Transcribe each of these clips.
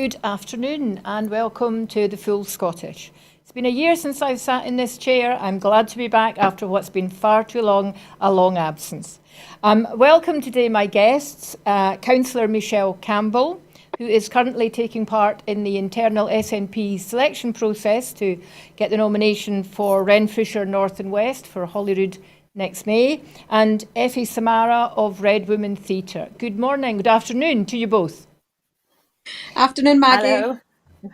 Good afternoon and welcome to the Full Scottish. It's been a year since I've sat in this chair. I'm glad to be back after what's been far too long a long absence. Welcome today my guests, Councillor Michelle Campbell, who is currently taking part in the internal SNP selection process to get the nomination for Renfrewshire North and West for Holyrood next May, and Effie Samara of Red Women Theatre. Good morning, good afternoon to you both. Afternoon, Maggie. Hello.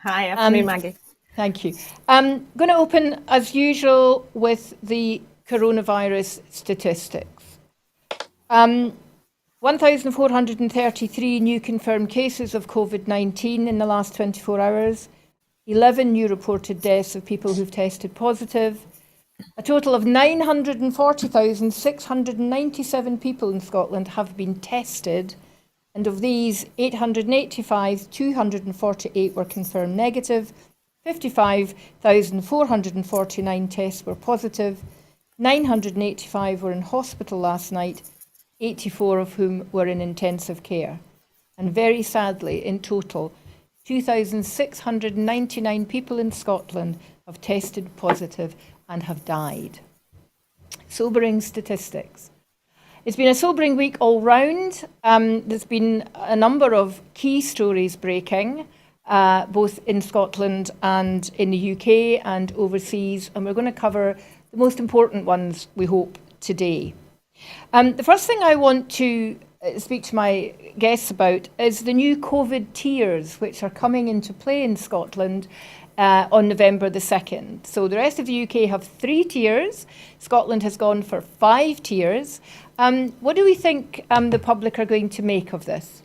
Hi, afternoon, Maggie. Thank you. I'm going to open, as usual, with the coronavirus statistics. 1,433 new confirmed cases of COVID-19 in the last 24 hours, 11 new reported deaths of people who've tested positive, a total of 940,697 people in Scotland have been tested, and of these, 248 were confirmed negative, 55,449 tests were positive, 985 were in hospital last night, 84 of whom were in intensive care. And very sadly, in total, 2,699 people in Scotland have tested positive and have died. Sobering statistics. It's been a sobering week all round. There's been a number of key stories breaking, both in Scotland and in the UK and overseas, and we're going to cover the most important ones, we hope, today. The first thing I want to speak to my guests about is the new COVID tiers, which are coming into play in Scotland on November the 2nd. So the rest of the UK have 3 tiers. Scotland has gone for 5 tiers. What do we think the public are going to make of this?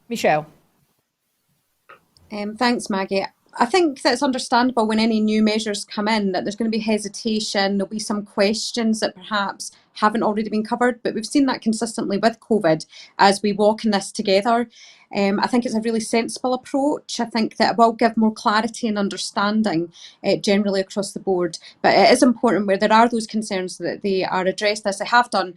Michelle. Thanks, Maggie. I think that's understandable when any new measures come in, that there's going to be hesitation, there'll be some questions that perhaps haven't already been covered, but we've seen that consistently with COVID as we walk in this together. I think it's a really sensible approach. I think that it will give more clarity and understanding generally across the board, but it is important where there are those concerns that they are addressed, as they have done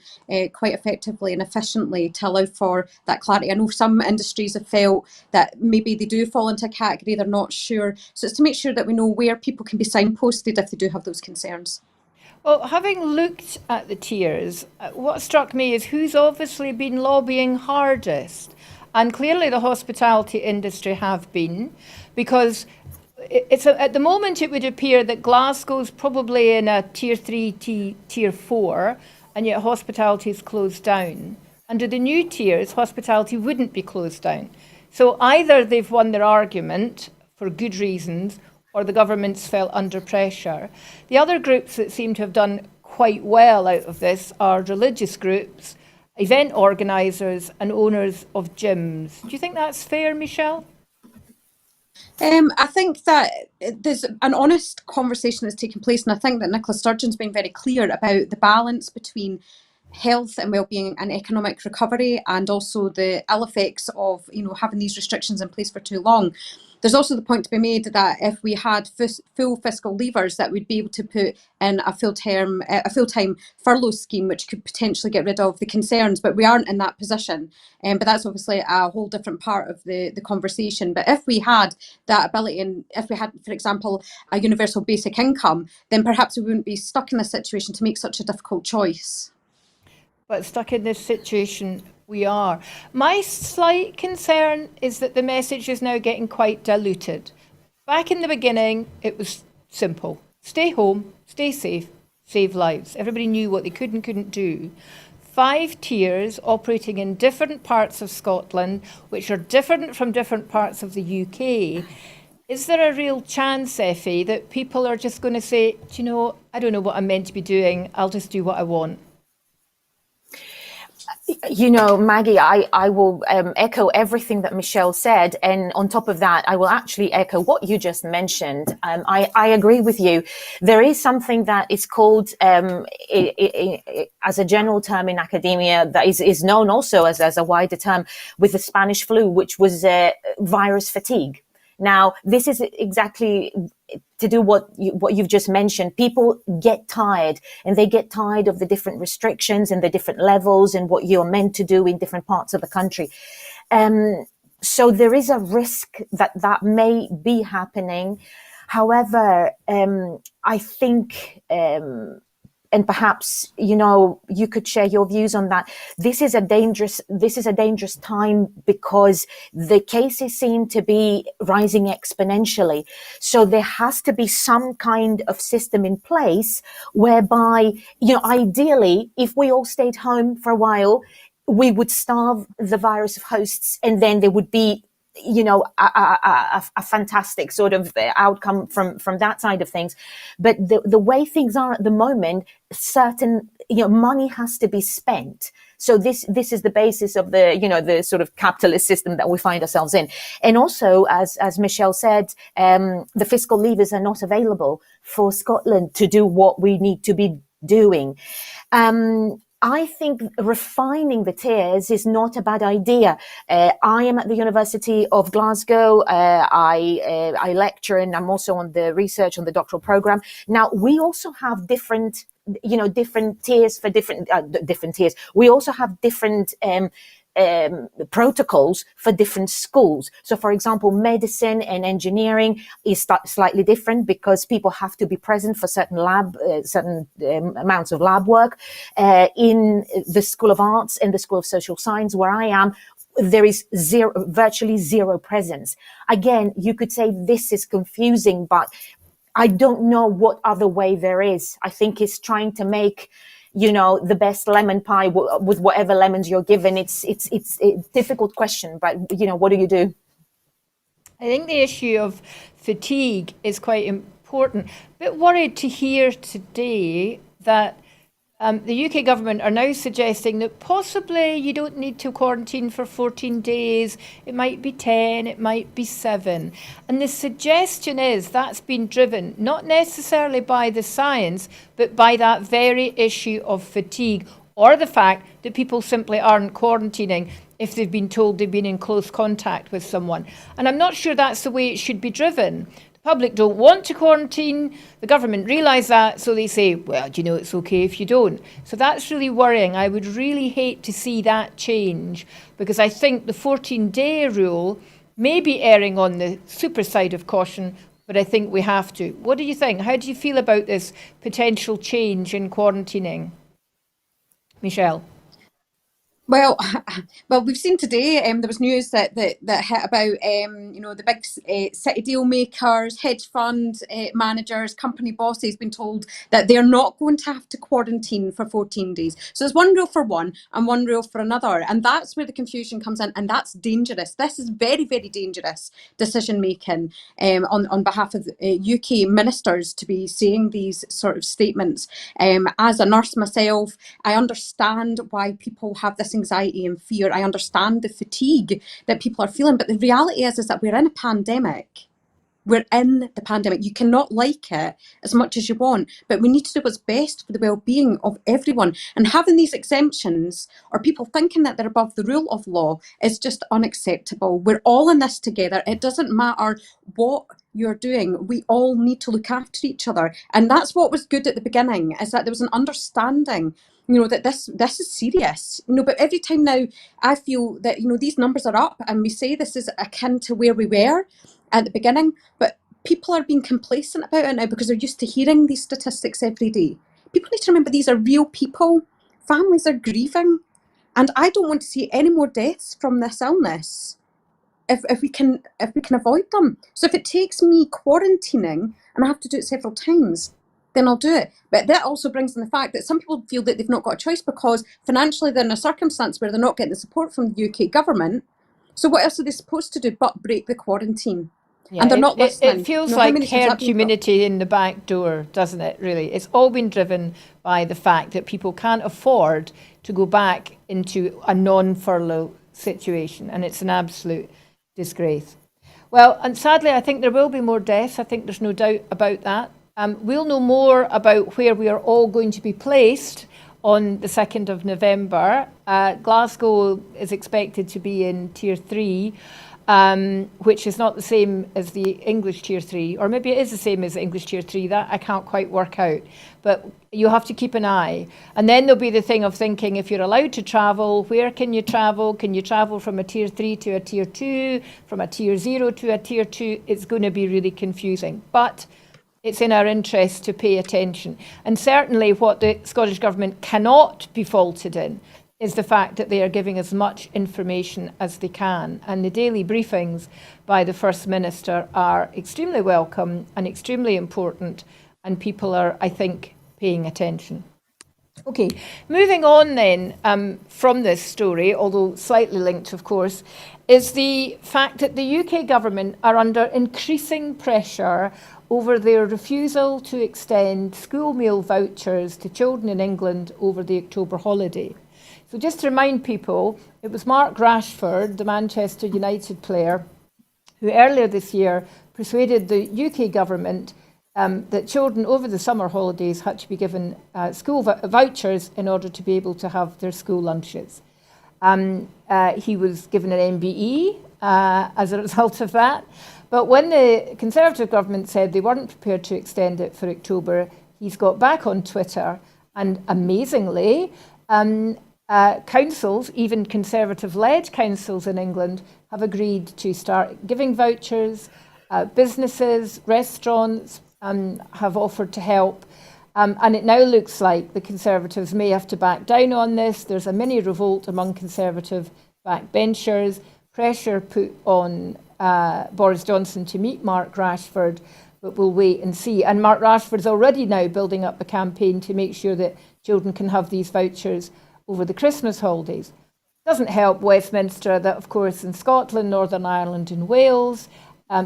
quite effectively and efficiently, to allow for that clarity. I know some industries have felt that maybe they do fall into a category, they're not sure. So it's to make sure that we know where people can be signposted if they do have those concerns. Well, having looked at the tiers, what struck me is who's obviously been lobbying hardest. And clearly the hospitality industry have been, because at the moment it would appear that Glasgow's probably in a tier 3, tier 4, and yet hospitality is closed down. Under the new tiers, hospitality wouldn't be closed down. So either they've won their argument for good reasons, or the government's felt under pressure. The other groups that seem to have done quite well out of this are religious groups, event organisers and owners of gyms. Do you think that's fair, Michelle? I think that there's an honest conversation that's taking place, and I think that Nicola Sturgeon's been very clear about the balance between health and well-being and economic recovery, and also the ill effects of having these restrictions in place for too long. There's also the point to be made that if we had full fiscal levers, that we'd be able to put in a full-time furlough scheme, which could potentially get rid of the concerns, but we aren't in that position. But that's obviously a whole different part of the conversation. But if we had that ability, and if we had, for example, a universal basic income, then perhaps we wouldn't be stuck in this situation to make such a difficult choice. But stuck in this situation we are. My slight concern is that the message is now getting quite diluted. Back in the beginning, it was simple. Stay home, stay safe, save lives. Everybody knew what they could and couldn't do. 5 tiers operating in different parts of Scotland, which are different from different parts of the UK. Is there a real chance, Effie, that people are just going to say, do you know, I don't know what I'm meant to be doing, I'll just do what I want? Maggie, I will echo everything that Michelle said. And on top of that, I will actually echo what you just mentioned. I agree with you. There is something that is called, as a general term in academia, that is known also as a wider term with the Spanish flu, which was virus fatigue. Now, this is exactly to do what you've just mentioned. People get tired, and they get tired of the different restrictions and the different levels and what you're meant to do in different parts of the country. So there is a risk that that may be happening. However, I think, and perhaps, you know, you could share your views on that. This is a dangerous time because the cases seem to be rising exponentially. So there has to be some kind of system in place whereby, you know, ideally, if we all stayed home for a while, we would starve the virus of hosts, and then there would be, you know, a fantastic sort of outcome from that side of things. But the way things are at the moment, certain, you know, money has to be spent. So this is the basis of the, you know, the sort of capitalist system that we find ourselves in. And also, as Michelle said, the fiscal levers are not available for Scotland to do what we need to be doing. I think refining the tiers is not a bad idea. I am at the University of Glasgow. I lecture, and I'm also on the research on the doctoral program. Now, we also have different tiers for different tiers. We also have different protocols for different schools. So, for example, medicine and engineering is slightly different because people have to be present for certain amounts of lab work. In the School of Arts and the School of Social Science, where I am, there is virtually zero presence. Again, you could say this is confusing, but I don't know what other way there is. I think it's trying to make, you know, the best lemon pie with whatever lemons you're given. It's a difficult question, but, you know, what do you do? I think the issue of fatigue is quite important. A bit worried to hear today that the UK government are now suggesting that possibly you don't need to quarantine for 14 days. It might be 10, it might be 7. And the suggestion is that's been driven not necessarily by the science, but by that very issue of fatigue, or the fact that people simply aren't quarantining if they've been told they've been in close contact with someone. And I'm not sure that's the way it should be driven. Public don't want to quarantine. The government realise that, so they say, well, do you know, it's okay if you don't. So that's really worrying. I would really hate to see that change, because I think the 14-day rule may be erring on the super side of caution, but I think we have to. What do you think? How do you feel about this potential change in quarantining? Michelle? Well, we've seen today. There was news that hit about you know, the big city deal makers, hedge fund managers, company bosses being told that they're not going to have to quarantine for 14 days. So there's one rule for one and one rule for another, and that's where the confusion comes in, and that's dangerous. This is very, very dangerous decision making on behalf of UK ministers to be saying these sort of statements. As a nurse myself, I understand why people have this anxiety and fear. I understand the fatigue that people are feeling, but the reality is that we're in a pandemic. We're in the pandemic. You cannot like it as much as you want, but we need to do what's best for the well-being of everyone. And having these exemptions, or people thinking that they're above the rule of law, is just unacceptable. We're all in this together. It doesn't matter what you're doing. We all need to look after each other. And that's what was good at the beginning, is that there was an understanding, you know, that this is serious. You know, but every time now I feel that, you know, these numbers are up, and we say this is akin to where we were at the beginning, but people are being complacent about it now because they're used to hearing these statistics every day. People need to remember these are real people. Families are grieving, and I don't want to see any more deaths from this illness if we can avoid them. So if it takes me quarantining and I have to do it several times, then I'll do it. But that also brings in the fact that some people feel that they've not got a choice because financially they're in a circumstance where they're not getting the support from the UK government. So what else are they supposed to do but break the quarantine? Yeah, and they're not listening. It feels like herd immunity in the back door, doesn't it, really? It's all been driven by the fact that people can't afford to go back into a non-furlough situation, and it's an absolute disgrace. Well, and sadly, I think there will be more deaths. I think there's no doubt about that. We'll know more about where we are all going to be placed on the 2nd of November. Glasgow is expected to be in Tier 3. which is not the same as the English Tier 3, or maybe it is the same as the English Tier 3, that I can't quite work out. But you have to keep an eye. And then there'll be the thing of thinking, if you're allowed to travel, where can you travel? Can you travel from a Tier 3 to a Tier 2, from a Tier 0 to a Tier 2? It's going to be really confusing. But it's in our interest to pay attention. And certainly what the Scottish Government cannot be faulted in is the fact that they are giving as much information as they can. And the daily briefings by the First Minister are extremely welcome and extremely important, and people are, I think, paying attention. Okay, moving on then from this story, although slightly linked, of course, is the fact that the UK government are under increasing pressure over their refusal to extend school meal vouchers to children in England over the October holiday. So just to remind people, it was Mark Rashford, the Manchester United player, who earlier this year persuaded the UK government that children over the summer holidays had to be given school vouchers in order to be able to have their school lunches. He was given an MBE as a result of that. But when the Conservative government said they weren't prepared to extend it for October, he's got back on Twitter, and amazingly, councils, even Conservative-led councils in England, have agreed to start giving vouchers. Businesses, restaurants have offered to help. And it now looks like the Conservatives may have to back down on this. There's a mini revolt among Conservative backbenchers, pressure put on Boris Johnson to meet Mark Rashford, but we'll wait and see. And Mark Rashford's already now building up a campaign to make sure that children can have these vouchers over the Christmas holidays. Doesn't help Westminster that, of course, in Scotland, Northern Ireland and Wales,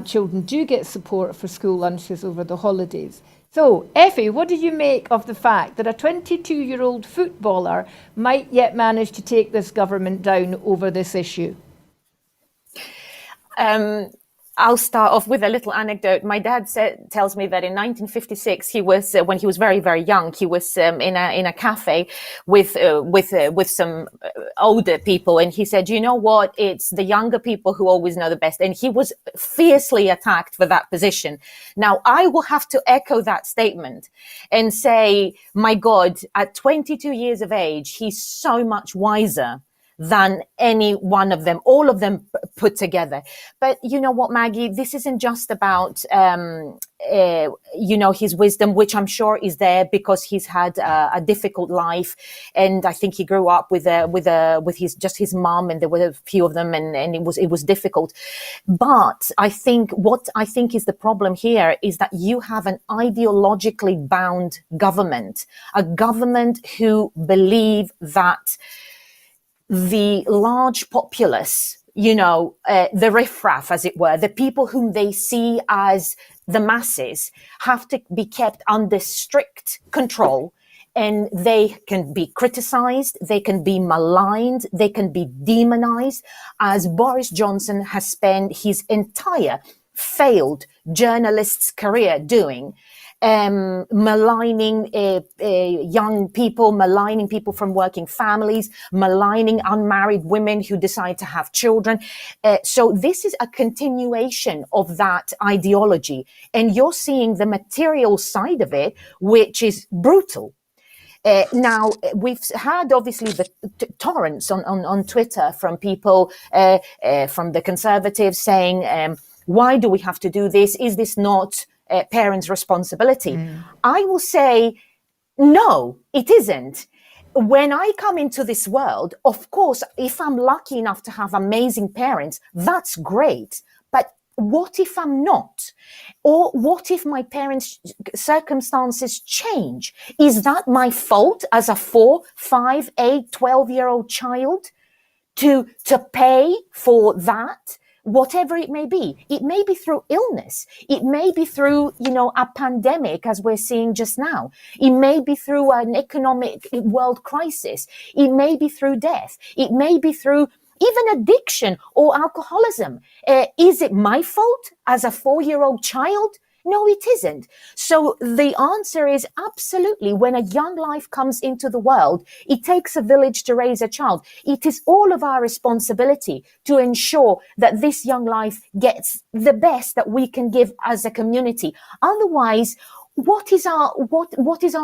children do get support for school lunches over the holidays. So, Effie, what do you make of the fact that a 22-year-old footballer might yet manage to take this government down over this issue? I'll start off with a little anecdote. My dad tells me that in 1956, he was when he was very, very young, he was in a cafe with some older people, and he said, "You know what? It's the younger people who always know the best." And he was fiercely attacked for that position. Now, I will have to echo that statement and say, my God, at 22 years of age, he's so much wiser than any one of them, all of them put together. But you know what, Maggie, this isn't just about, his wisdom, which I'm sure is there because he's had a difficult life. And I think he grew up with his mom, and there were a few of them, and it was difficult. But what I think is the problem here is that you have an ideologically bound government, a government who believe that the large populace, the riffraff, as it were, the people whom they see as the masses, have to be kept under strict control, and they can be criticized, they can be maligned, they can be demonized, as Boris Johnson has spent his entire failed journalist's career doing. Maligning young people, maligning people from working families, maligning unmarried women who decide to have children. So this is a continuation of that ideology. And you're seeing the material side of it, which is brutal. Now, we've had obviously the torrents on Twitter from people, from the Conservatives saying, why do we have to do this? Is this not parents' responsibility? I will say, no, it isn't. When I come into this world, of course, if I'm lucky enough to have amazing parents, that's great. But what if I'm not? Or what if my parents' circumstances change? Is that my fault as a 4, 5, 8, 12-year-old child to pay for that? Whatever it may be. It may be through illness. It may be through, a pandemic, as we're seeing just now. It may be through an economic world crisis. It may be through death. It may be through even addiction or alcoholism. Is it my fault as a 4-year-old child? No, it isn't. So the answer is absolutely, when a young life comes into the world, it takes a village to raise a child. It is all of our responsibility to ensure that this young life gets the best that we can give as a community. Otherwise, what is our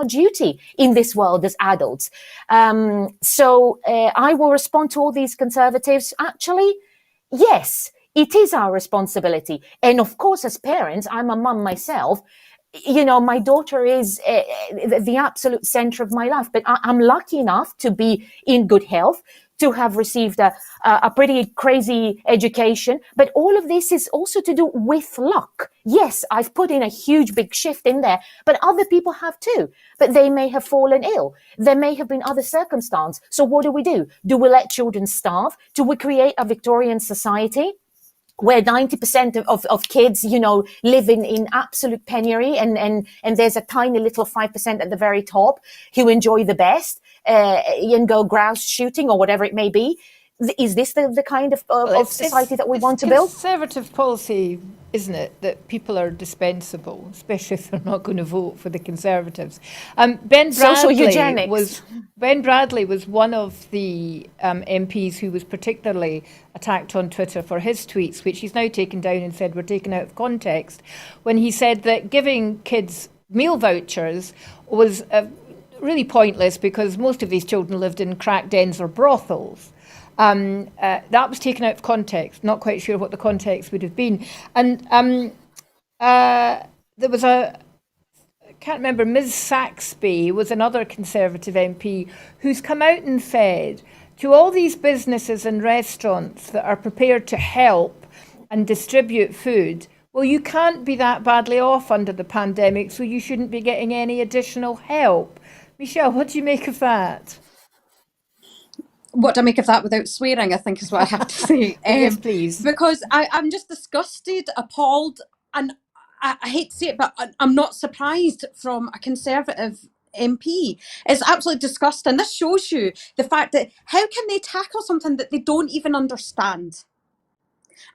duty in this world as adults? I will respond to all these Conservatives. Actually, yes, it is our responsibility. And of course, as parents, I'm a mum myself. You know, my daughter is the absolute center of my life, but I'm lucky enough to be in good health, to have received a pretty crazy education. But all of this is also to do with luck. Yes, I've put in a huge, big shift in there, but other people have too. But they may have fallen ill. There may have been other circumstances. So what do? Do we let children starve? Do we create a Victorian society where 90% of kids, you know, live in absolute penury, and there's a tiny little 5% at the very top who enjoy the best and go grouse shooting or whatever it may be? Is this the kind of society that we want to build? Conservative policy, isn't it, that people are dispensable, especially if they're not going to vote for the Conservatives. Ben Bradley was one of the MPs who was particularly attacked on Twitter for his tweets, which he's now taken down and said were taken out of context, when he said that giving kids meal vouchers was really pointless because most of these children lived in crack dens or brothels. That was taken out of context. Not quite sure what the context would have been. And there was I can't remember, Ms Saxby was another Conservative MP who's come out and said to all these businesses and restaurants that are prepared to help and distribute food, well, you can't be that badly off under the pandemic, so you shouldn't be getting any additional help. Michelle, what do you make of that? What do I make of that without swearing, I think is what I have to say. Yes, please. Because I'm just disgusted, appalled, and I hate to say it, but I'm not surprised from a Conservative MP. It's absolutely disgusting. This shows you the fact that how can they tackle something that they don't even understand?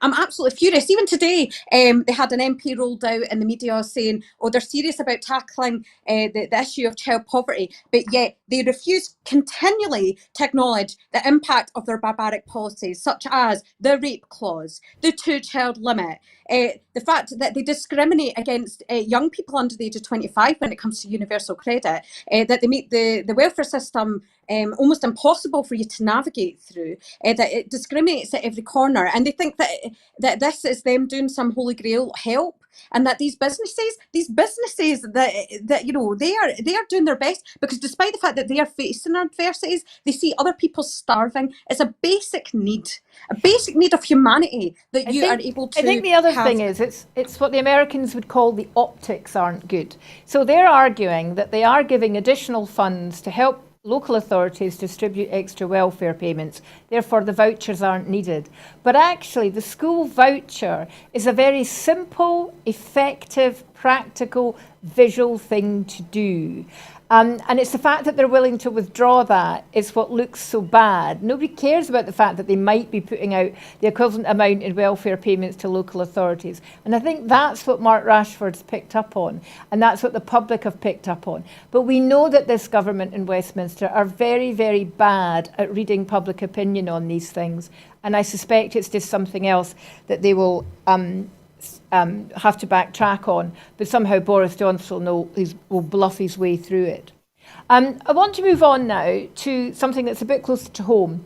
I'm absolutely furious. Even today, they had an MP rolled out in the media saying, oh, they're serious about tackling the issue of child poverty, but yet they refuse continually to acknowledge the impact of their barbaric policies, such as the rape clause, the two-child limit, the fact that they discriminate against young people under the age of 25 when it comes to universal credit, that they make the welfare system almost impossible for you to navigate through, that it discriminates at every corner, and they think that this is them doing some holy grail help, and that these businesses that you know, they are doing their best, because despite the fact that they are facing adversities, they see other people starving. It's a basic need of humanity that you are able to. I think the other thing is it's what the Americans would call the optics aren't good. So they're arguing that they are giving additional funds to help local authorities distribute extra welfare payments, therefore the vouchers aren't needed. But actually the school voucher is a very simple, effective, practical, visual thing to do. And it's the fact that they're willing to withdraw that is what looks so bad. Nobody cares about the fact that they might be putting out the equivalent amount in welfare payments to local authorities. And I think that's what Mark Rashford's picked up on, and that's what the public have picked up on. But we know that this government in Westminster are very, very bad at reading public opinion on these things. And I suspect it's just something else that they will have to backtrack on, but somehow Boris Johnson will bluff his way through it. I want to move on now to something that's a bit closer to home.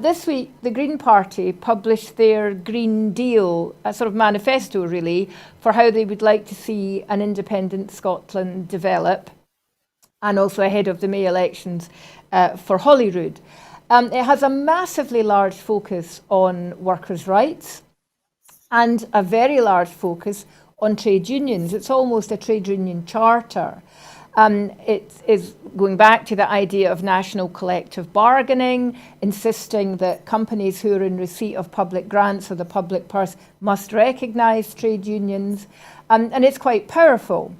This week, the Green Party published their Green Deal, a sort of manifesto really, for how they would like to see an independent Scotland develop, and also ahead of the May elections for Holyrood. It has a massively large focus on workers' rights, and a very large focus on trade unions. It's almost a trade union charter. It is going back to the idea of national collective bargaining, insisting that companies who are in receipt of public grants or the public purse must recognise trade unions, and it's quite powerful.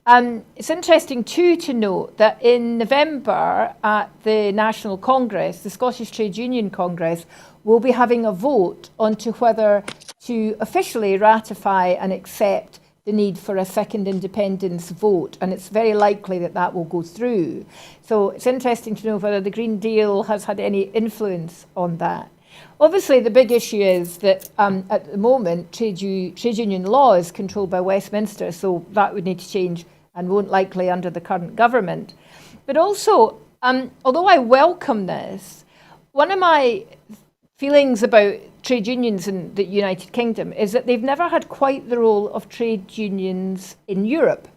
It's interesting too to note that in November at the National Congress, the Scottish Trade Union Congress, we'll be having a vote onto whether to officially ratify and accept the need for a second independence vote, and it's very likely that that will go through. So it's interesting to know whether the Green Deal has had any influence on that. Obviously, the big issue is that at the moment, trade union law is controlled by Westminster, so that would need to change and won't likely under the current government. But also, although I welcome this, one of my feelings about trade unions in the United Kingdom is that they've never had quite the role of trade unions in Europe.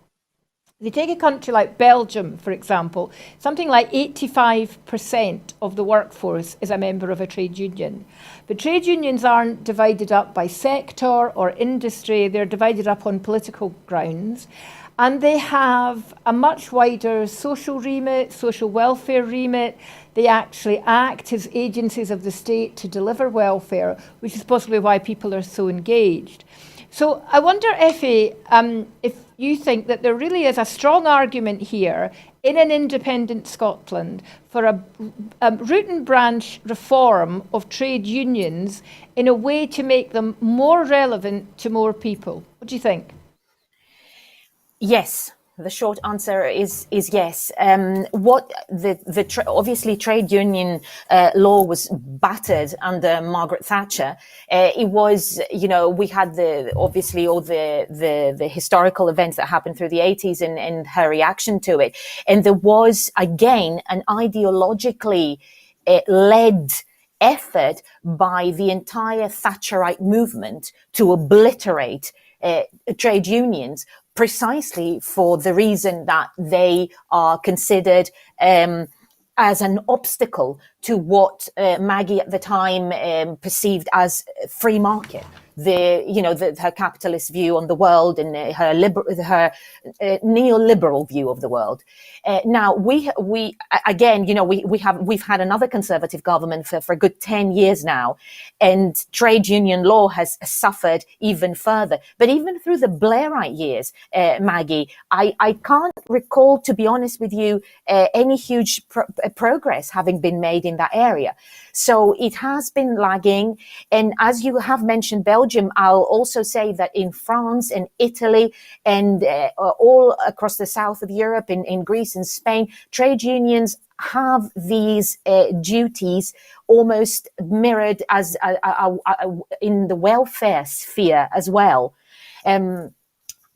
If you take a country like Belgium, for example, something like 85% of the workforce is a member of a trade union. But trade unions aren't divided up by sector or industry, they're divided up on political grounds. And they have a much wider social remit, social welfare remit. They actually act as agencies of the state to deliver welfare, which is possibly why people are so engaged. So I wonder, Effie, if you think that there really is a strong argument here in an independent Scotland for a root and branch reform of trade unions in a way to make them more relevant to more people. What do you think? Yes, the short answer is yes. Obviously trade union law was battered under Margaret Thatcher. It was, we had obviously all the historical events that happened through the 80s and her reaction to it. And there was again an ideologically led effort by the entire Thatcherite movement to obliterate trade unions, precisely for the reason that they are considered as an obstacle to what Maggie at the time perceived as free market. Her capitalist view on the world and her neoliberal view of the world. Now we've had another Conservative government for a good 10 years now, and trade union law has suffered even further. But even through the Blairite years, Maggie, I can't recall, to be honest with you, any huge progress having been made in that area. So it has been lagging. And as you have mentioned Belgium, I'll also say that in France and Italy and all across the south of Europe, in Greece and Spain, trade unions have these duties almost mirrored as in the welfare sphere as well. I'm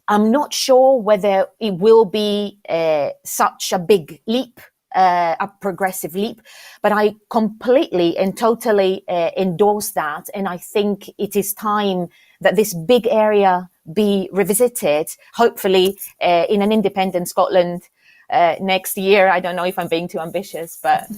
not sure whether it will be such a big leap, a progressive leap, but I completely and totally endorse that. And I think it is time that this big area be revisited, hopefully in an independent Scotland next year. I don't know if I'm being too ambitious, but...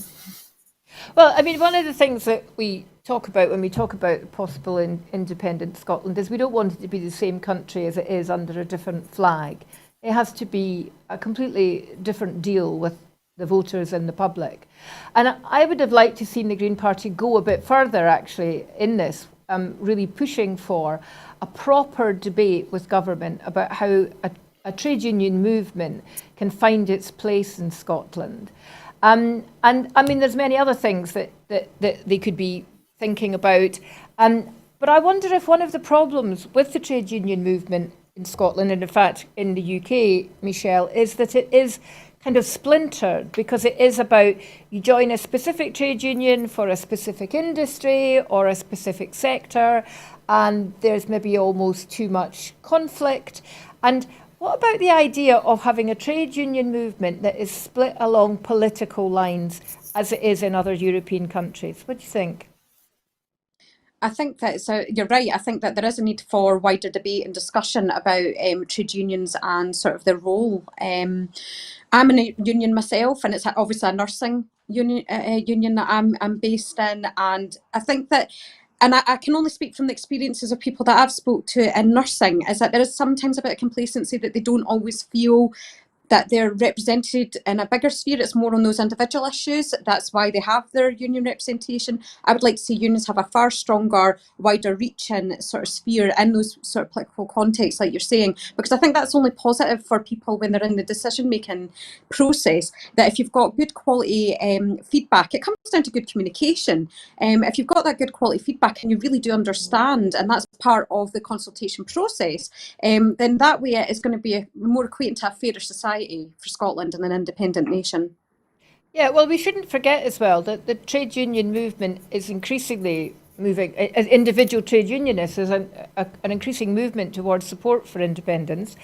Well, I mean, one of the things that we talk about when we talk about possible independent Scotland is we don't want it to be the same country as it is under a different flag. It has to be a completely different deal with the voters and the public. And I would have liked to see the Green Party go a bit further, actually, in this, really pushing for a proper debate with government about how a trade union movement can find its place in Scotland. And I mean, there's many other things that they could be thinking about. But I wonder if one of the problems with the trade union movement in Scotland, and in fact in the UK, Michelle, is that it is kind of splintered, because it is about you join a specific trade union for a specific industry or a specific sector, and there's maybe almost too much conflict. And what about the idea of having a trade union movement that is split along political lines as it is in other European countries? What do you think? I think that you're right. I think that there is a need for wider debate and discussion about trade unions and sort of their role. I'm in a union myself, and it's obviously a nursing union that I'm based in, and I think that, and I can only speak from the experiences of people that I've spoke to in nursing, is that there is sometimes a bit of complacency that they don't always feel that they're represented in a bigger sphere. It's more on those individual issues. That's why they have their union representation. I would like to see unions have a far stronger, wider reaching sort of sphere in those sort of political contexts, like you're saying, because I think that's only positive for people when they're in the decision-making process, that if you've got good quality feedback, it comes down to good communication. If you've got that good quality feedback and you really do understand, and that's part of the consultation process, then that way it is going to be more equating to a fairer society for Scotland and an independent nation. Yeah, well, we shouldn't forget as well that the trade union movement is increasingly moving, individual trade unionists is an increasing movement towards support for independence.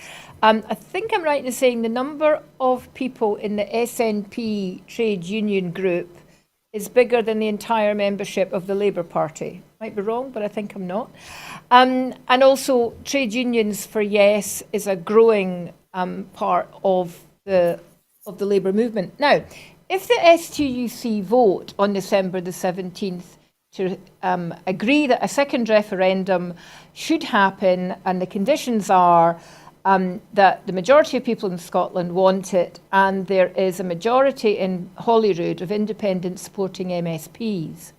I think I'm right in saying the number of people in the SNP trade union group is bigger than the entire membership of the Labour Party. Might be wrong, but I think I'm not. And also, trade unions for Yes is a growing part of the Labour movement. Now, if the STUC vote on December the 17th to agree that a second referendum should happen, and the conditions are that the majority of people in Scotland want it, and there is a majority in Holyrood of independents supporting MSPs,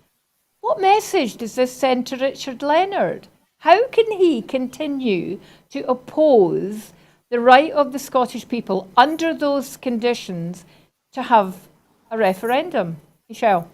what message does this send to Richard Leonard? How can he continue to oppose the right of the Scottish people under those conditions to have a referendum? Michelle?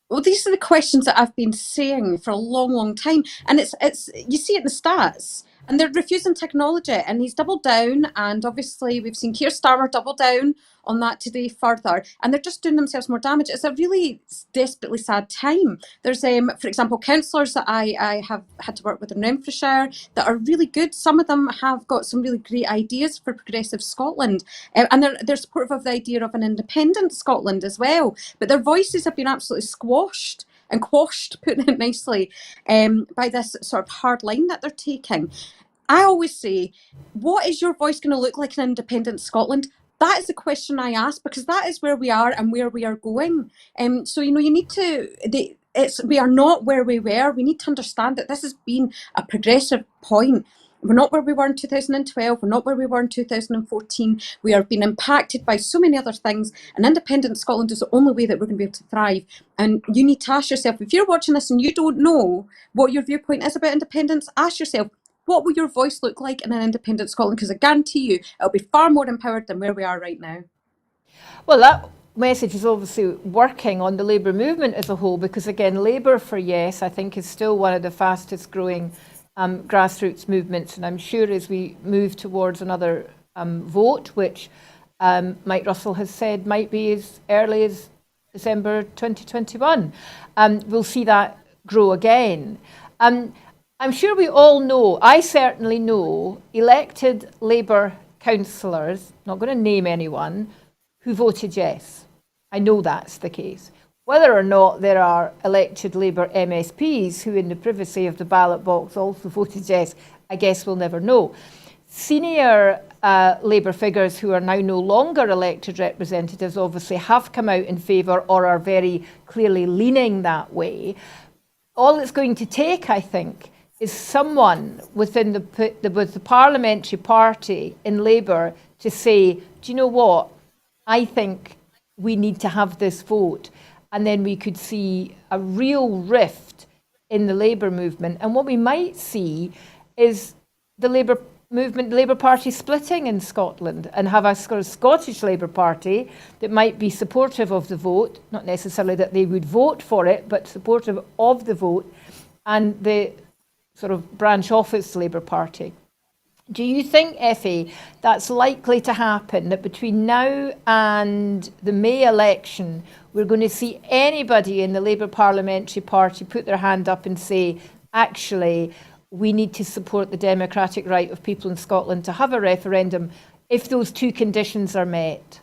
Well, these are the questions that I've been saying for a long, long time. And it's you see it in the stats. And they're refusing to acknowledge it. And he's doubled down. And obviously, we've seen Keir Starmer double down on that today further. And they're just doing themselves more damage. It's a really desperately sad time. There's, for example, councillors that I have had to work with in Renfrewshire that are really good. Some of them have got some really great ideas for progressive Scotland. And they're supportive of the idea of an independent Scotland as well. But their voices have been absolutely squashed and quashed, putting it nicely, by this sort of hard line that they're taking. I always say, what is your voice going to look like in independent Scotland? That is the question I ask, because that is where we are and where we are going. So, you need to, we are not where we were. We need to understand that this has been a progressive point. We're not where we were in 2012. We're not where we were in 2014. We are being impacted by so many other things. And independent Scotland is the only way that we're going to be able to thrive. And you need to ask yourself, if you're watching this and you don't know what your viewpoint is about independence, ask yourself, what will your voice look like in an independent Scotland? Because I guarantee you, it'll be far more empowered than where we are right now. Well, that message is obviously working on the Labour movement as a whole, because again, Labour for Yes, I think, is still one of the fastest growing grassroots movements, and I'm sure as we move towards another vote, which Mike Russell has said might be as early as December 2021, we'll see that grow again. I'm sure we all know, I certainly know, elected Labour councillors, not going to name anyone, who voted yes. I know that's the case. Whether or not there are elected Labour MSPs who in the privacy of the ballot box also voted yes, I guess we'll never know. Senior Labour figures who are now no longer elected representatives obviously have come out in favour or are very clearly leaning that way. All it's going to take, I think, is someone within the parliamentary party in Labour to say, do you know what, I think we need to have this vote. And then we could see a real rift in the Labour movement. And what we might see is the Labour movement, the Labour Party splitting in Scotland, and have a sort of Scottish Labour Party that might be supportive of the vote, not necessarily that they would vote for it, but supportive of the vote, and the sort of branch office Labour Party. Do you think, Effie, that's likely to happen, that between now and the May election, we're going to see anybody in the Labour Parliamentary Party put their hand up and say, actually, we need to support the democratic right of people in Scotland to have a referendum if those two conditions are met?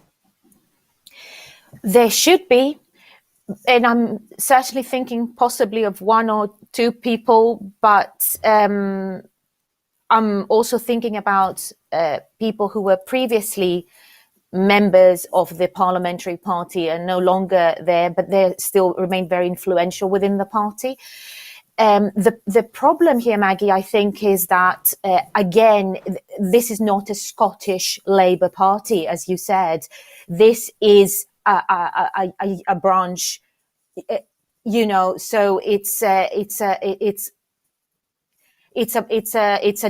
There should be. And I'm certainly thinking possibly of one or two people, but I'm also thinking about people who were previously members of the parliamentary party and no longer there, but they still remain very influential within the party. The problem here, Maggie, I think, is that, again, this is not a Scottish Labour Party, as you said. This is a branch, you know, so it's a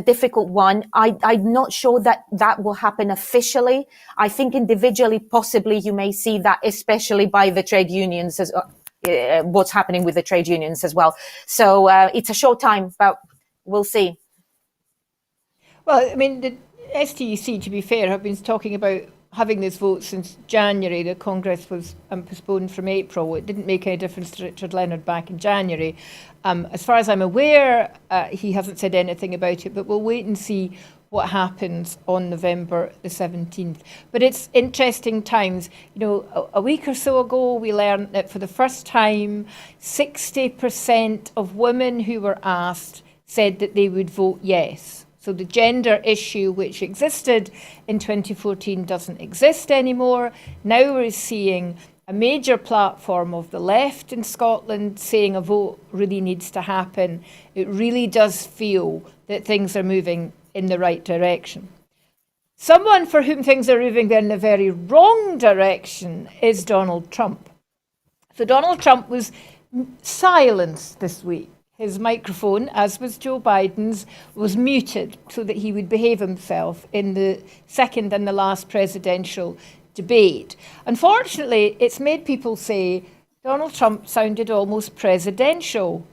difficult one. I'm not sure that will happen officially. I think individually, possibly you may see that, especially by the trade unions, as what's happening with the trade unions as well. So it's a short time, but we'll see. Well, I mean, the STUC, to be fair, have been talking about having this vote since January. The Congress was postponed from April. It didn't make any difference to Richard Leonard back in January. As far as I'm aware, he hasn't said anything about it, but we'll wait and see what happens on November the 17th. But it's interesting times. You know, a week or so ago, we learned that for the first time, 60% of women who were asked said that they would vote yes. So the gender issue which existed in 2014 doesn't exist anymore. Now we're seeing a major platform of the left in Scotland saying a vote really needs to happen. It really does feel that things are moving in the right direction. Someone for whom things are moving in the very wrong direction is Donald Trump. So Donald Trump was silenced this week. His microphone, as was Joe Biden's, was muted so that he would behave himself in the second and the last presidential debate. Unfortunately, it's made people say Donald Trump sounded almost presidential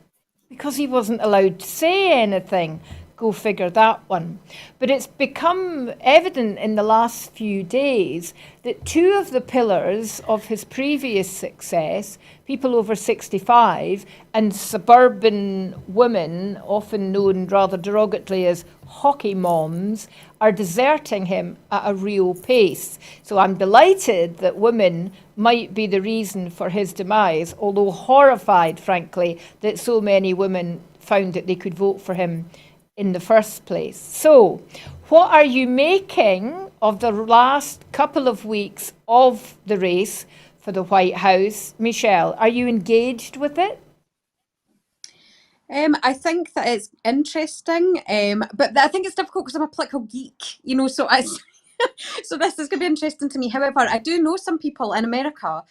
because he wasn't allowed to say anything. Go figure that one. But it's become evident in the last few days that two of the pillars of his previous success, people over 65 and suburban women, often known rather derogatorily as hockey moms, are deserting him at a real pace. So I'm delighted that women might be the reason for his demise, although horrified, frankly, that so many women found that they could vote for him in the first place. So, what are you making of the last couple of weeks of the race for the White House? Michelle, are you engaged with it? I think that it's interesting, but I think it's difficult because I'm a political geek, you know, so so this is going to be interesting to me. However, I do know some people in America,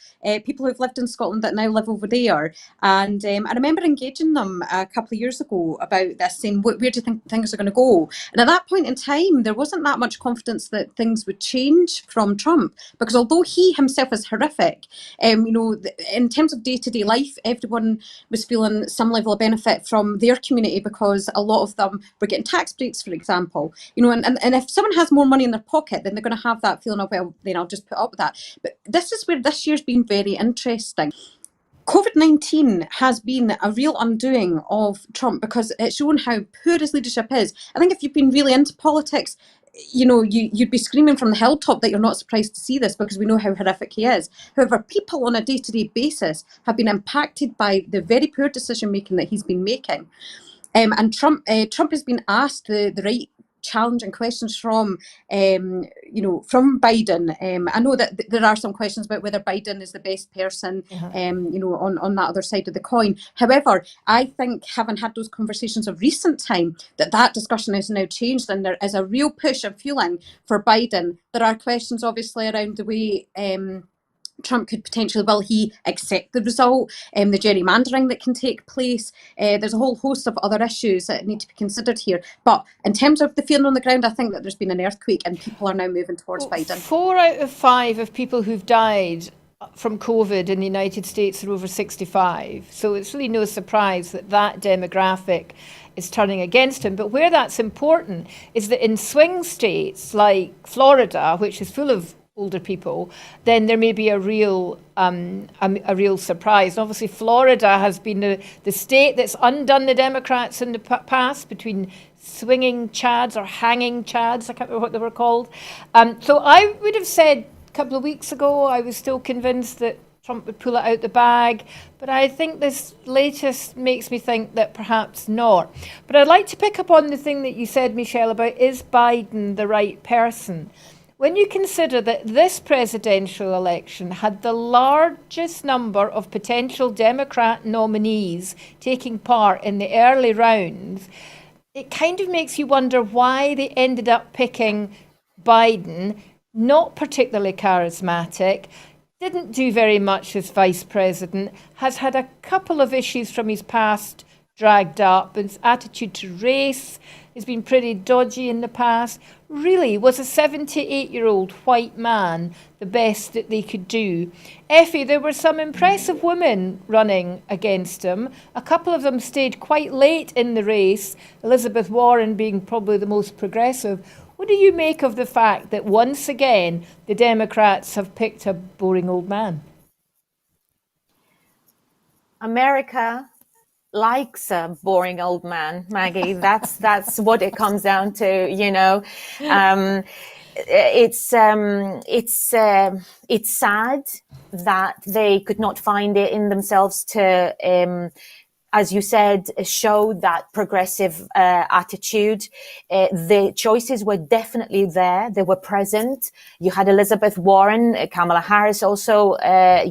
people who've lived in Scotland that now live over there, and I remember engaging them a couple of years ago about this, saying, where do you think things are going to go? And at that point in time, there wasn't that much confidence that things would change from Trump, because although he himself is horrific, you know, in terms of day-to-day life, everyone was feeling some level of benefit from their community because a lot of them were getting tax breaks, for example. You know, and if someone has more money in their pocket, then they're going to have that feeling of, well, then I'll just put up with that. But this is where this year's been very interesting. COVID-19 has been a real undoing of Trump because it's shown how poor his leadership is. I think if you've been really into politics, you know, you'd be screaming from the hilltop that you're not surprised to see this because we know how horrific he is. However, people on a day-to-day basis have been impacted by the very poor decision-making that he's been making. And Trump has been asked the right challenging questions from, you know, from Biden. I know that there are some questions about whether Biden is the best person, you know, on that other side of the coin. However, I think having had those conversations of recent time, that discussion has now changed and there is a real push and feeling for Biden. There are questions obviously around the way Trump could potentially, will he accept the result, the gerrymandering that can take place. There's a whole host of other issues that need to be considered here. But in terms of the feeling on the ground, I think that there's been an earthquake and people are now moving towards Biden. 4 out of 5 of people who've died from COVID in the United States are over 65. So it's really no surprise that that demographic is turning against him. But where that's important is that in swing states like Florida, which is full of older people, then there may be a real surprise. And obviously, Florida has been the state that's undone the Democrats in the past between swinging Chads or hanging Chads. I can't remember what they were called. So I would have said a couple of weeks ago, I was still convinced that Trump would pull it out the bag. But I think this latest makes me think that perhaps not. But I'd like to pick up on the thing that you said, Michelle, about is Biden the right person? when you consider that this presidential election had the largest number of potential Democrat nominees taking part in the early rounds, it kind of makes you wonder why they ended up picking Biden, not particularly charismatic, didn't do very much as vice president, has had a couple of issues from his past dragged up, his attitude to race has been pretty dodgy in the past. Really, was a 78-year-old white man the best that they could do? Effie, there were some impressive women running against him. A couple of them stayed quite late in the race, Elizabeth Warren being probably the most progressive. What do you make of the fact that once again the Democrats have picked a boring old man? America likes a boring old man, Maggie. That's what it comes down to, you know. It's sad that they could not find it in themselves to, as you said, show that progressive attitude. The choices were definitely there. They were present. You had Elizabeth Warren, Kamala Harris also.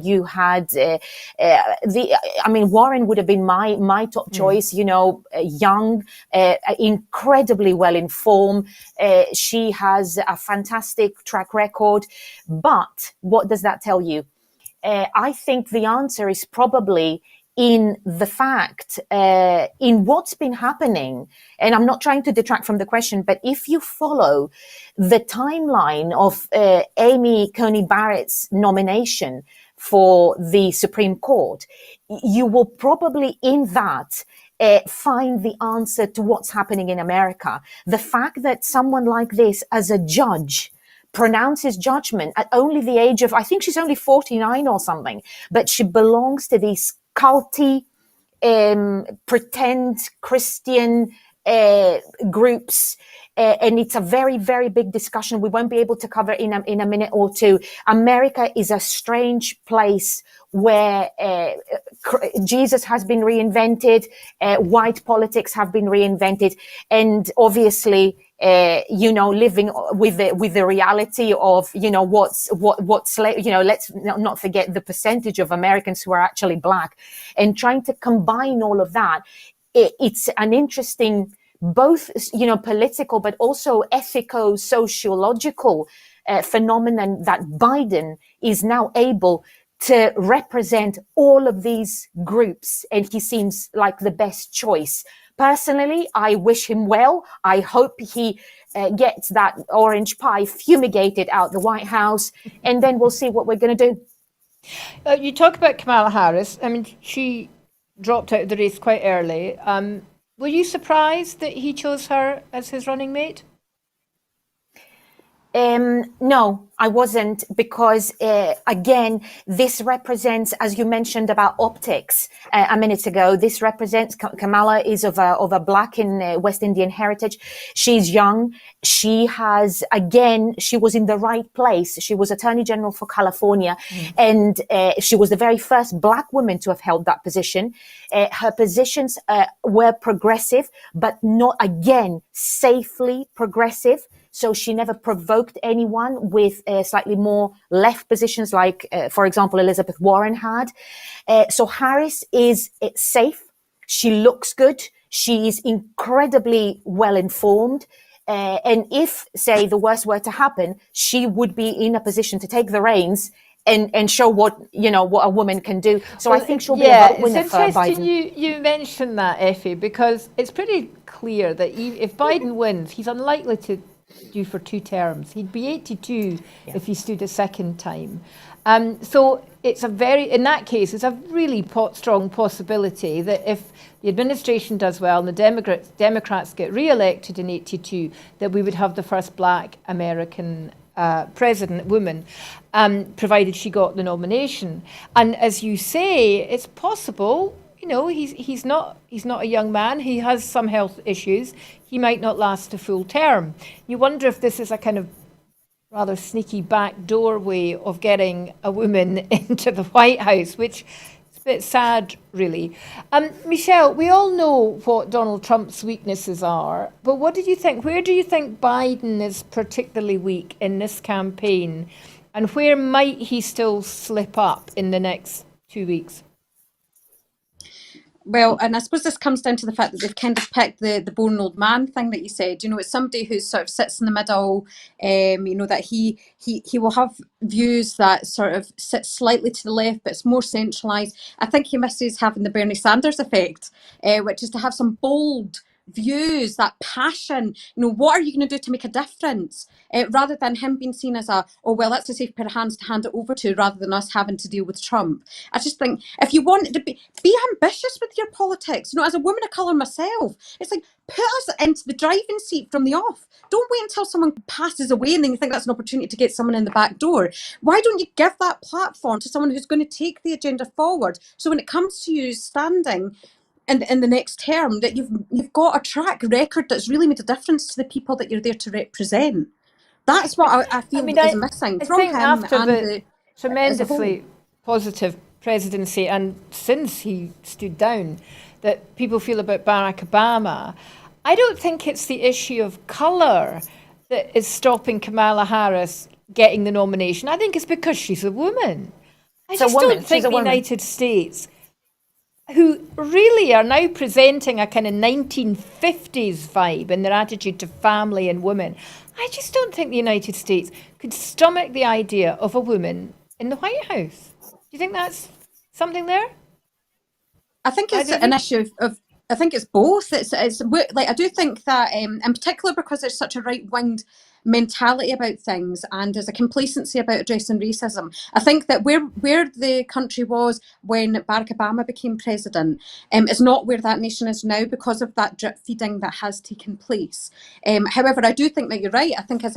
You had Warren would have been my top choice, you know, young, incredibly well informed. She has a fantastic track record. But what does that tell you? I think the answer is probably in the fact, in what's been happening, and I'm not trying to detract from the question, but if you follow the timeline of Amy Coney Barrett's nomination for the Supreme Court, you will probably in that find the answer to what's happening in America. The fact that someone like this as a judge pronounces judgment at only the age of, I think she's only 49 or something, but she belongs to these culty, pretend Christian groups. And it's a very, very big discussion we won't be able to cover in a minute or two. America is a strange place where Jesus has been reinvented, white politics have been reinvented, and obviously, living with the reality of, let's not forget the percentage of Americans who are actually Black, and trying to combine all of that. It's an interesting, both, political, but also ethico-sociological phenomenon that Biden is now able to represent all of these groups, and he seems like the best choice. Personally, I wish him well. I hope he gets that orange pie fumigated out the White House, and then we'll see what we're going to do. You talk about Kamala Harris. I mean, she dropped out of the race quite early. Were you surprised that he chose her as his running mate? No, I wasn't, because again, this represents, as you mentioned about optics a minute ago, this represents, Kamala is of a Black and West Indian heritage. She's young. She has, again, she was in the right place. She was Attorney General for California, and she was the very first Black woman to have held that position. Her positions were progressive, but not, again, safely progressive. So she never provoked anyone with slightly more left positions like, for example, Elizabeth Warren had. So Harris is safe. She looks good. She is incredibly well informed. And if, say, the worst were to happen, she would be in a position to take the reins and show what a woman can do. So I think she'll be a vote winner for Biden. It's interesting you mentioned that, Effie, because it's pretty clear that if Biden wins, he's unlikely to do for 2 terms. He'd be 82 if he stood a second time. So it's in that case, it's a really strong possibility that if the administration does well and the Democrats get re-elected in 82, that we would have the first Black American president woman, provided she got the nomination. And as you say, it's possible. He's not a young man. He has some health issues. He might not last a full term. You wonder if this is a kind of rather sneaky back doorway of getting a woman into the White House, which is bit sad, really. Michelle, we all know what Donald Trump's weaknesses are, but what did you think? Where do you think Biden is particularly weak in this campaign, and where might he still slip up in the next 2 weeks? Well, and I suppose this comes down to the fact that they've kind of picked the boring old man thing that you said. You know, it's somebody who sort of sits in the middle. You know, that he will have views that sort of sit slightly to the left, but it's more centralised. I think he misses having the Bernie Sanders effect, which is to have some bold views, that passion. You know, what are you going to do to make a difference? Rather than him being seen as oh well, that's a safe pair of hands to hand it over to, rather than us having to deal with Trump. I just think if you want to be ambitious with your politics. You know, as a woman of colour myself, it's like, put us into the driving seat from the off. Don't wait until someone passes away and then you think that's an opportunity to get someone in the back door. Why don't you give that platform to someone who's going to take the agenda forward? So when it comes to you standing in the next term, that you've got a track record that's really made a difference to the people that you're there to represent. That's what I feel is missing from him after and the tremendously positive presidency, and since he stood down, that people feel about Barack Obama, I don't think it's the issue of colour that is stopping Kamala Harris getting the nomination. I think it's because she's a woman. I just don't think the United States, who really are now presenting a kind of 1950s vibe in their attitude to family and women, I just don't think the United States could stomach the idea of a woman in the White House. Do you think that's something there? I think it's an issue of I think it's both. It's like, I do think that in particular because there's such a right-winged mentality about things and there's a complacency about addressing racism. I think that where the country was when Barack Obama became president is not where that nation is now because of that drip feeding that has taken place. However, I do think that you're right. I think it's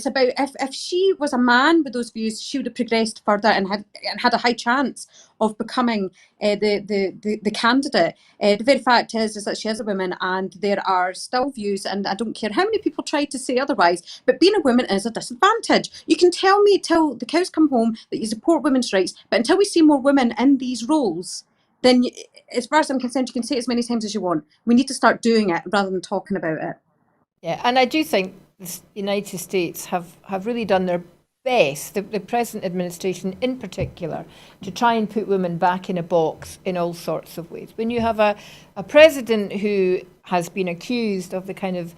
about if she was a man with those views, she would have progressed further and had a high chance of becoming the candidate. The very fact is that she is a woman, and there are still views, and I don't care how many people try to say otherwise, but being a woman is a disadvantage. You can tell me till the cows come home that you support women's rights, but until we see more women in these roles, then as far as I'm concerned, you can say it as many times as you want. We need to start doing it rather than talking about it. Yeah, and I do think the United States have really done their best, the present administration in particular, to try and put women back in a box in all sorts of ways. When you have a president who has been accused of the kind of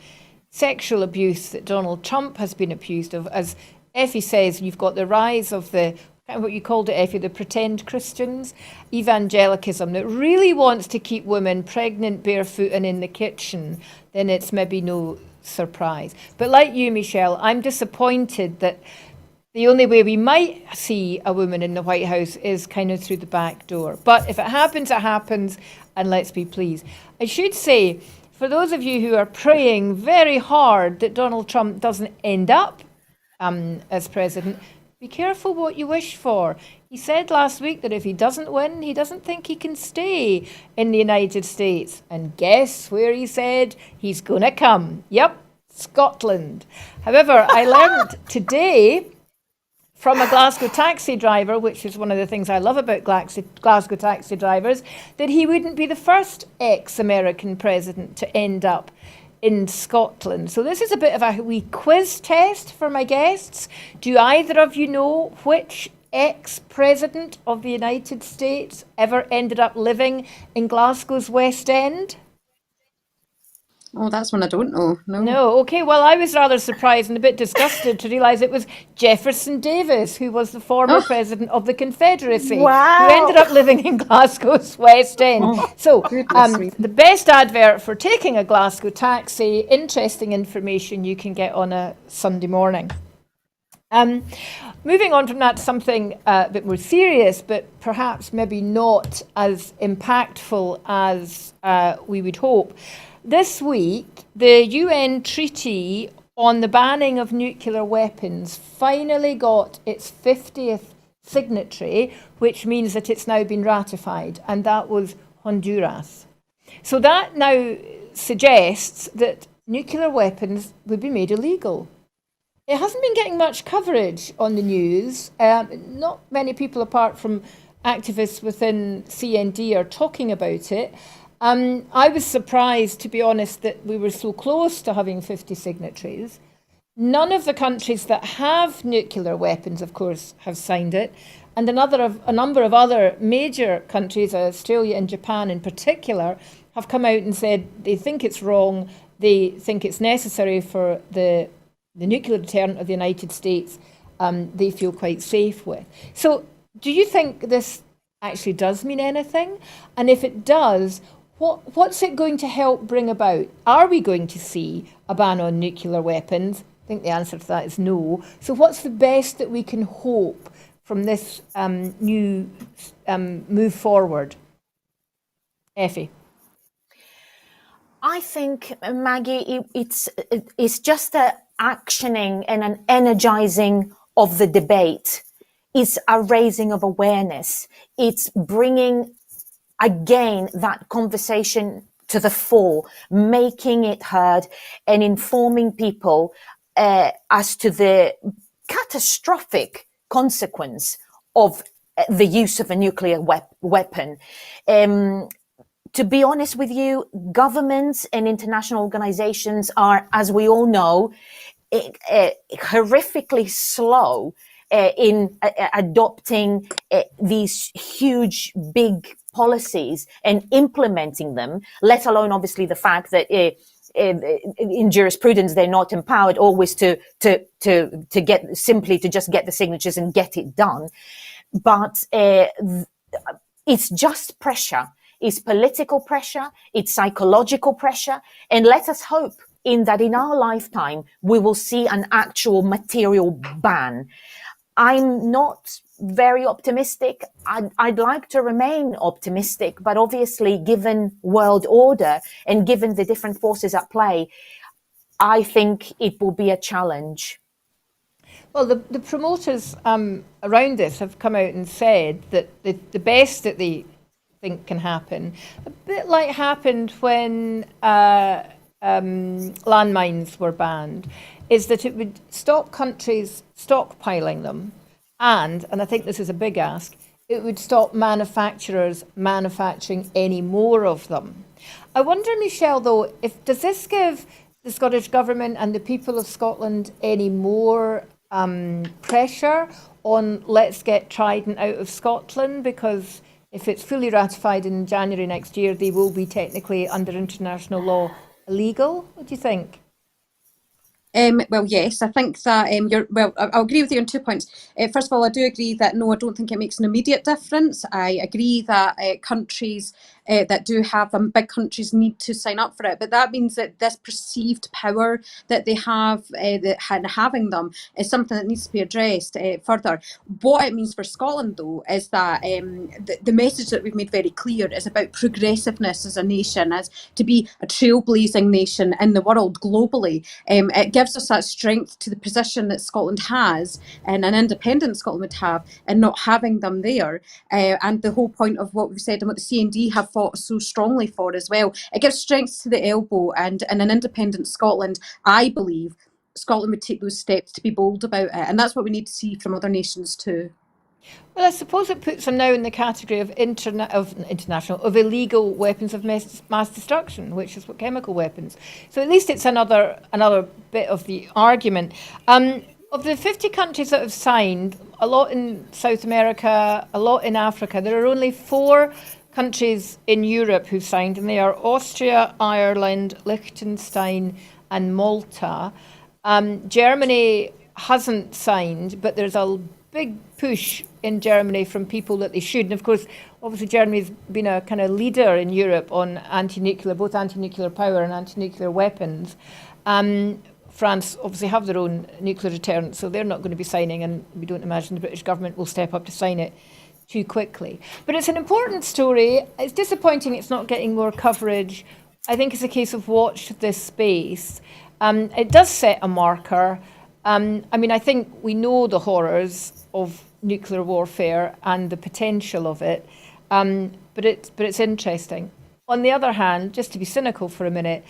sexual abuse that Donald Trump has been accused of, as Effie says, you've got the rise of the, what you called it, Effie, the pretend Christians, evangelicalism that really wants to keep women pregnant, barefoot and in the kitchen, then it's maybe no surprise. But like you, Michelle, I'm disappointed that the only way we might see a woman in the White House is kind of through the back door. But if it happens, it happens, and let's be pleased. I should say, for those of you who are praying very hard that Donald Trump doesn't end up as president, be careful what you wish for. He said last week that if he doesn't win, he doesn't think he can stay in the United States. And guess where he said he's going to come? Yep, Scotland. However, I learned today from a Glasgow taxi driver, which is one of the things I love about Glasgow taxi drivers, that he wouldn't be the first ex-American president to end up in Scotland. So this is a bit of a wee quiz test for my guests. Do either of you know which ex-president of the United States ever ended up living in Glasgow's West End? Oh, that's one I don't know. No, okay. Well, I was rather surprised and a bit disgusted to realise it was Jefferson Davis, who was the former president of the Confederacy, who ended up living in Glasgow's West End. So the best advert for taking a Glasgow taxi, interesting information you can get on a Sunday morning. Moving on from that to something a bit more serious, but perhaps maybe not as impactful as we would hope. This week, the UN Treaty on the Banning of Nuclear Weapons finally got its 50th signatory, which means that it's now been ratified, and that was Honduras. So that now suggests that nuclear weapons would be made illegal. It hasn't been getting much coverage on the news. Not many people, apart from activists within CND are talking about it. I was surprised, to be honest, that we were so close to having 50 signatories. None of the countries that have nuclear weapons, of course, have signed it. And a number of other major countries, Australia and Japan in particular, have come out and said they think it's wrong, they think it's necessary for the nuclear deterrent of the United States, they feel quite safe with. So do you think this actually does mean anything? And if it does, what's it going to help bring about? Are we going to see a ban on nuclear weapons? I think the answer to that is no. So what's the best that we can hope from this new move forward? Effie. I think, Maggie, it's just an actioning and an energizing of the debate. It's a raising of awareness. It's bringing, again, that conversation to the fore, making it heard and informing people as to the catastrophic consequence of the use of a nuclear weapon. To be honest with you, governments and international organizations are, as we all know, horrifically slow in adopting these huge, big policies and implementing them, let alone obviously the fact that in jurisprudence they're not empowered always to get simply to just get the signatures and get it done. But it's just pressure. It's political pressure, it's psychological pressure, and let us hope in our lifetime we will see an actual material ban. I'm not very optimistic. I'd like to remain optimistic, but obviously given world order and given the different forces at play, I think it will be a challenge. Well, the promoters around this have come out and said that the best that they think can happen, a bit like happened when landmines were banned, is that it would stop countries stockpiling them, and I think this is a big ask, it would stop manufacturers manufacturing any more of them. I wonder, Michelle, though, does this give the Scottish Government and the people of Scotland any more pressure on let's get Trident out of Scotland? Because if it's fully ratified in January next year, they will be technically, under international law, illegal. What do you think? Well, yes, I think that I'll agree with you on 2 points. First of all, I do agree that no, I don't think it makes an immediate difference. I agree that countries that do have them, big countries, need to sign up for it. But that means that this perceived power that they have, having them, is something that needs to be addressed further. What it means for Scotland, though, is that the message that we've made very clear is about progressiveness as a nation, as to be a trailblazing nation in the world globally. It gives us that strength to the position that Scotland has, and an independent Scotland would have, in not having them there. And the whole point of what we've said and what the CND have fought so strongly for as well. It gives strength to the elbow, and in an independent Scotland, I believe Scotland would take those steps to be bold about it, and that's what we need to see from other nations too. Well, I suppose it puts them now in the category of illegal weapons of mass destruction, which is what chemical weapons. So at least it's another bit of the argument. Of the 50 countries that have signed, a lot in South America, a lot in Africa, there are only 4 countries in Europe who've signed, and they are Austria, Ireland, Liechtenstein, and Malta. Germany hasn't signed, but there's a big push in Germany from people that they should. And of course, obviously Germany's been a kind of leader in Europe on anti-nuclear, both anti-nuclear power and anti-nuclear weapons. France obviously have their own nuclear deterrent, so they're not going to be signing, and we don't imagine the British government will step up to sign it too quickly. But it's an important story. It's disappointing it's not getting more coverage. I think it's a case of watch this space. It does set a marker. I mean, I think we know the horrors of nuclear warfare and the potential of it, but it's interesting. On the other hand, just to be cynical for a minute,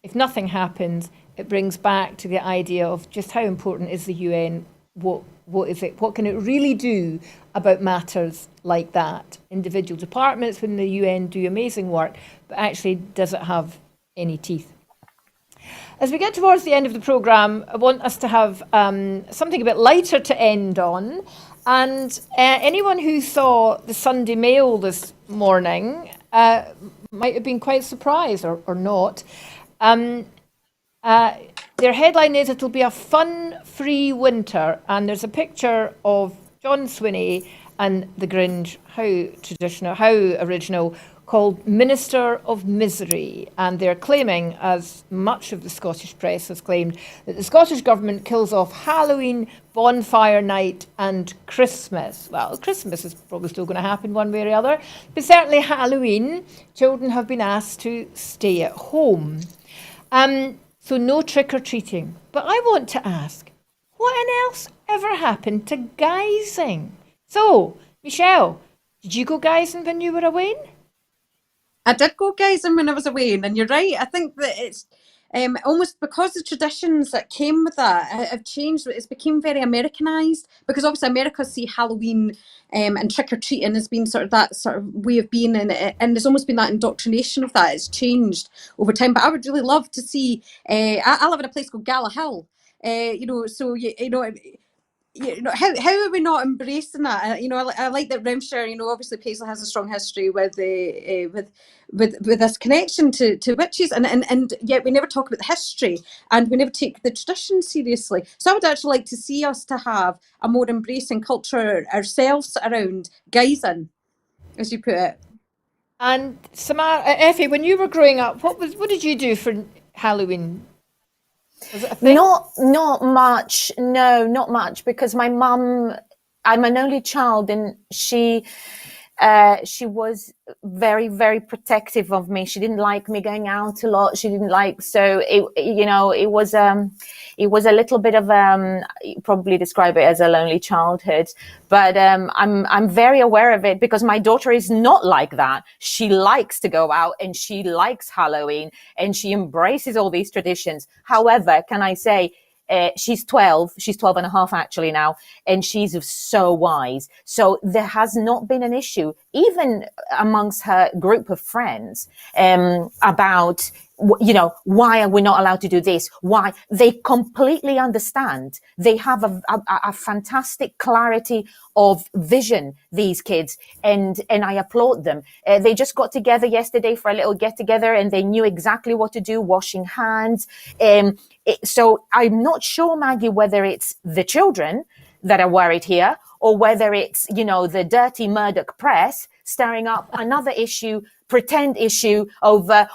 if nothing happens, it brings back to the idea of just how important is the UN, what what is it? What can it really do about matters like that? Individual departments within the UN do amazing work, but actually, does it have any teeth? As we get towards the end of the programme, I want us to have something a bit lighter to end on. And anyone who saw the Sunday Mail this morning might have been quite surprised, or not. Their headline is, "It'll be a fun-free winter," and there's a picture of John Swinney and the Grinch, how original, called Minister of Misery. And they're claiming, as much of the Scottish press has claimed, that the Scottish Government kills off Halloween, bonfire night and Christmas. Well, Christmas is probably still going to happen one way or the other, but certainly Halloween, children have been asked to stay at home. So no trick-or-treating. But I want to ask, what else ever happened to guising? So, Michelle, did you go guising when you were away? I did go guising when I was away, and you're right. I think that it's almost because the traditions that came with that have changed. It's become very Americanized, because obviously America see Halloween and trick-or-treating has been sort of that sort of way of being, and there's almost been that indoctrination of that. It's changed over time, but I would really love to see. I live in a place called Gallaghill, so how are we not embracing that? I like that Renfrewshire, obviously Paisley has a strong history with this connection to witches, and yet we never talk about the history, and we never take the tradition seriously. So I would actually like to see us to have a more embracing culture ourselves around guising, as you put it. And Samara, Effie, when you were growing up, what did you do for Halloween? Was it a thing? Not much. No, not much, because my mum, I'm an only child, and she was very, very protective of me. She didn't like me going out a lot. She didn't like, so it was a little bit of probably describe it as a lonely childhood. But I'm very aware of it, because my daughter is not like that. She likes to go out, and she likes Halloween, and she embraces all these traditions. However, can I say, she's 12 and a half actually now, and she's so wise. So there has not been an issue, even amongst her group of friends, about, why are we not allowed to do this? Why? They completely understand. They have a fantastic clarity of vision, these kids, and I applaud them. They just got together yesterday for a little get together, and they knew exactly what to do, washing hands. So I'm not sure, Maggie, whether it's the children that are worried here, or whether it's, the dirty Murdoch press stirring up another issue, pretend issue over,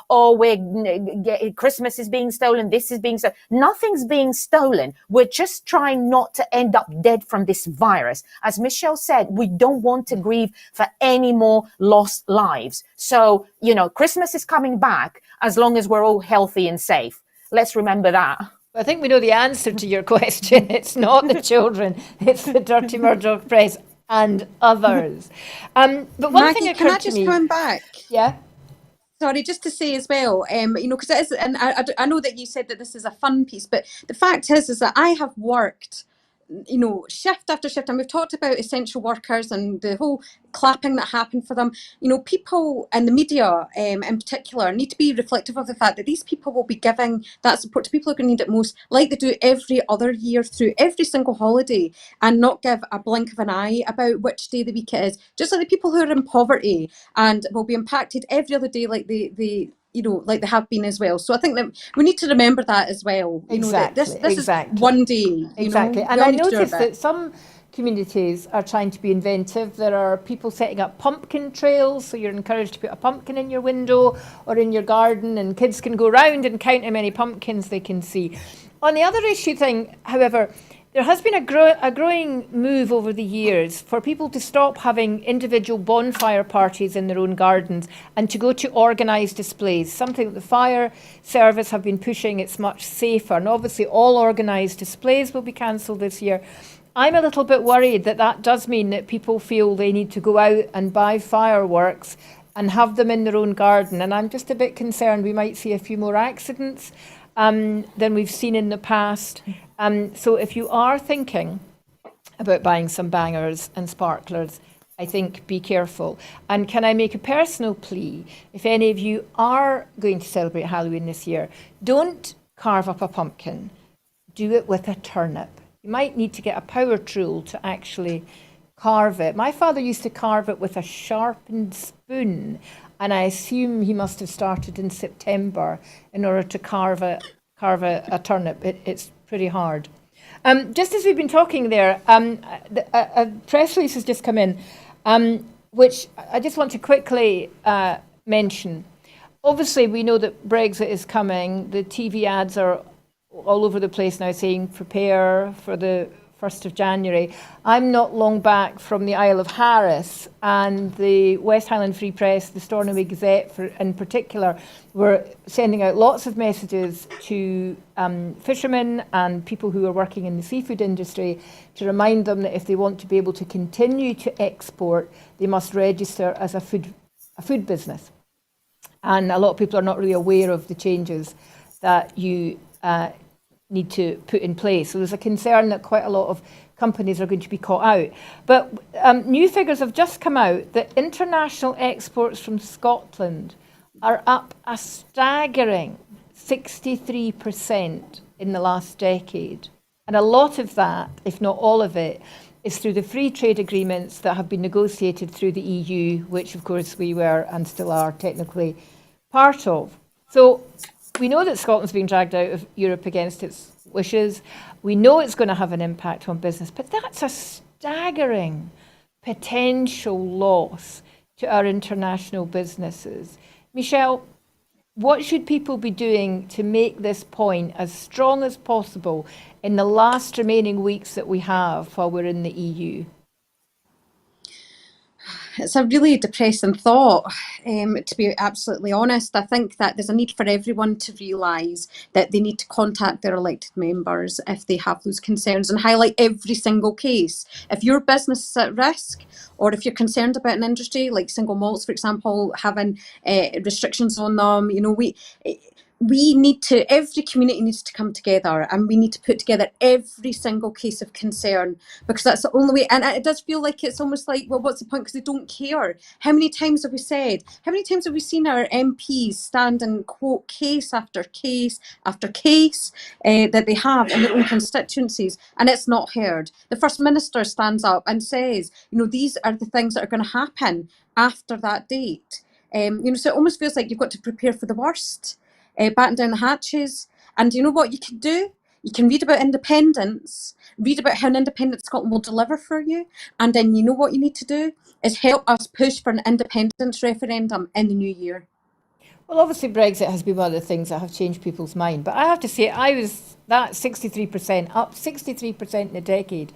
Christmas is being stolen, this is being stolen. Nothing's being stolen. We're just trying not to end up dead from this virus. As Michelle said, we don't want to grieve for any more lost lives. So, Christmas is coming back as long as we're all healthy and safe. Let's remember that. I think we know the answer to your question. It's not the children, it's the dirty Murdoch press and others. But one Maggie, thing occurred can I to just me. come back? Yeah. Sorry, just to say as well, because it is, and I know that you said that this is a fun piece, but the fact is that I have worked, shift after shift, and we've talked about essential workers and the whole clapping that happened for them. People and the media in particular need to be reflective of the fact that these people will be giving that support to people who are going to need it most, like they do every other year through every single holiday, and not give a blink of an eye about which day of the week it is. Just like the people who are in poverty and will be impacted every other day, like like they have been as well. So I think that we need to remember that as well. Exactly. This is one day. Exactly. And I noticed that some communities are trying to be inventive. There are people setting up pumpkin trails, so you're encouraged to put a pumpkin in your window or in your garden, and kids can go round and count how many pumpkins they can see. On the other issue thing, however, there has been a growing move over the years for people to stop having individual bonfire parties in their own gardens and to go to organised displays, something that the fire service have been pushing. It's much safer, and obviously all organised displays will be cancelled this year. I'm a little bit worried that does mean that people feel they need to go out and buy fireworks and have them in their own garden, and I'm just a bit concerned we might see a few more accidents than we've seen in the past. So if you are thinking about buying some bangers and sparklers, I think be careful. And can I make a personal plea? If any of you are going to celebrate Halloween this year, don't carve up a pumpkin. Do it with a turnip. You might need to get a power tool to actually carve it. My father used to carve it with a sharpened spoon, and I assume he must have started in September in order to carve a turnip. It's pretty hard. Just as we've been talking there, a press release has just come in, which I just want to quickly mention. Obviously, we know that Brexit is coming. The TV ads are all over the place now saying prepare for the 1st of January. I'm not long back from the Isle of Harris, and the West Highland Free Press, the Stornoway Gazette in particular, were sending out lots of messages to fishermen and people who are working in the seafood industry to remind them that if they want to be able to continue to export, they must register as a food business. And a lot of people are not really aware of the changes that you need to put in place. So there's a concern that quite a lot of companies are going to be caught out. But new figures have just come out that international exports from Scotland are up a staggering 63% in the last decade. And a lot of that, if not all of it, is through the free trade agreements that have been negotiated through the EU, which of course we were and still are technically part of. So we know that Scotland's being dragged out of Europe against its wishes. We know it's going to have an impact on business, but that's a staggering potential loss to our international businesses. Michelle, what should people be doing to make this point as strong as possible in the last remaining weeks that we have while we're in the EU? It's a really depressing thought, to be absolutely honest. I think that there's a need for everyone to realise that they need to contact their elected members if they have those concerns and highlight every single case. If your business is at risk, or if you're concerned about an industry like single malts, for example, having restrictions on them, we need to, every community needs to come together, and we need to put together every single case of concern, because that's the only way. And it does feel like it's almost like, well, what's the point? Because they don't care. How many times have we seen our MPs stand and quote case after case after case that they have in their own constituencies, and it's not heard? The First Minister stands up and says, these are the things that are going to happen after that date. So it almost feels like you've got to prepare for the worst. Batten down the hatches. And you know what you can do? You can read about independence, read about how an independent Scotland will deliver for you, and then you know what you need to do is help us push for an independence referendum in the new year. Well, obviously Brexit has been one of the things that have changed people's mind, but I have to say that 63%, up 63% in a decade,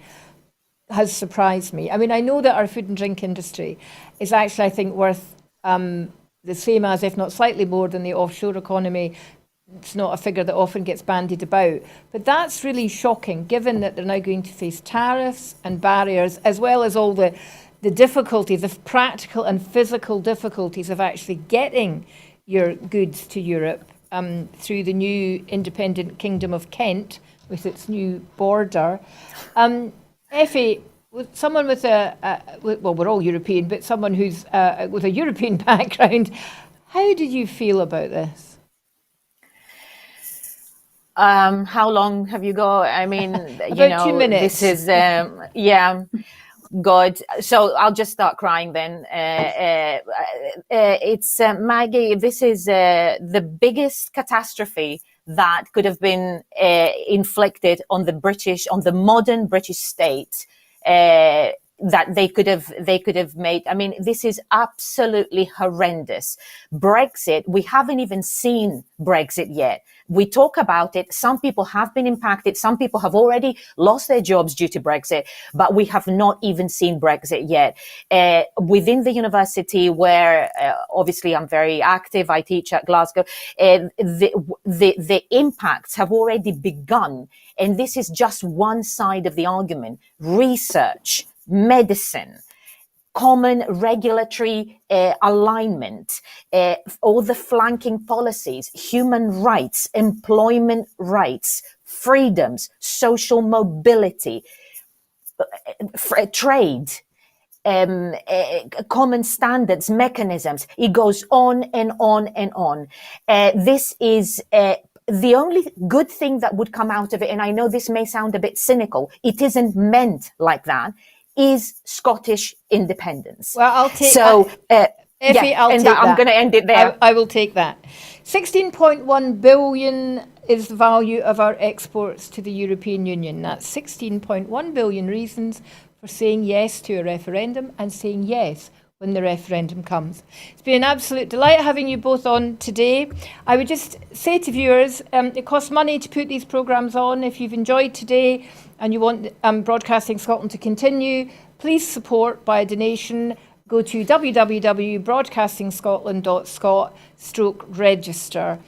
has surprised me. I mean, I know that our food and drink industry is actually, I think, worth the same as, if not slightly more than the offshore economy. It's not a figure that often gets bandied about. But that's really shocking, given that they're now going to face tariffs and barriers, as well as all the difficulties, the practical and physical difficulties of actually getting your goods to Europe through the new independent Kingdom of Kent with its new border. Effie, with someone with well, we're all European, but someone who's with a European background, how did you feel about this? How long have you got? I mean, About 2 minutes. This is, yeah, God. So I'll just start crying then. It's Maggie, this is the biggest catastrophe that could have been inflicted on the modern British state. That they could have made. I mean, this is absolutely horrendous. Brexit, we haven't even seen Brexit yet. We talk about it. Some people have been impacted. Some people have already lost their jobs due to Brexit, but we have not even seen Brexit yet. Within the university where obviously I'm very active, I teach at Glasgow, the impacts have already begun. And this is just one side of the argument. Research, medicine, common regulatory alignment, all the flanking policies, human rights, employment rights, freedoms, social mobility. trade, common standards, mechanisms. It goes on and on and on. This is the only good thing that would come out of it, and I know this may sound a bit cynical, it isn't meant like that, is Scottish independence. Well, I'll take so, Effie, yeah, I'll and take I'm that. going to end it there. I will take that. 16.1 billion is the value of our exports to the European Union. That's 16.1 billion reasons for saying yes to a referendum and saying yes when the referendum comes. It's been an absolute delight having you both on today. I would just say to viewers, it costs money to put these programmes on. If you've enjoyed today and you want Broadcasting Scotland to continue, please support by a donation. Go to www.broadcastingscotland.scot/register.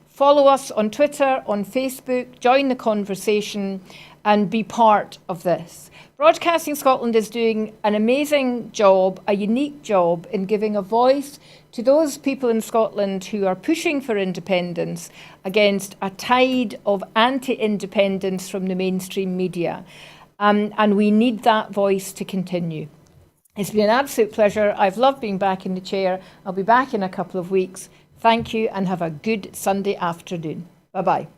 Follow us on Twitter, on Facebook, join the conversation and be part of this. Broadcasting Scotland is doing an amazing job, a unique job in giving a voice to those people in Scotland who are pushing for independence against a tide of anti-independence from the mainstream media. And we need that voice to continue. It's been an absolute pleasure. I've loved being back in the chair. I'll be back in a couple of weeks. Thank you and have a good Sunday afternoon. Bye-bye.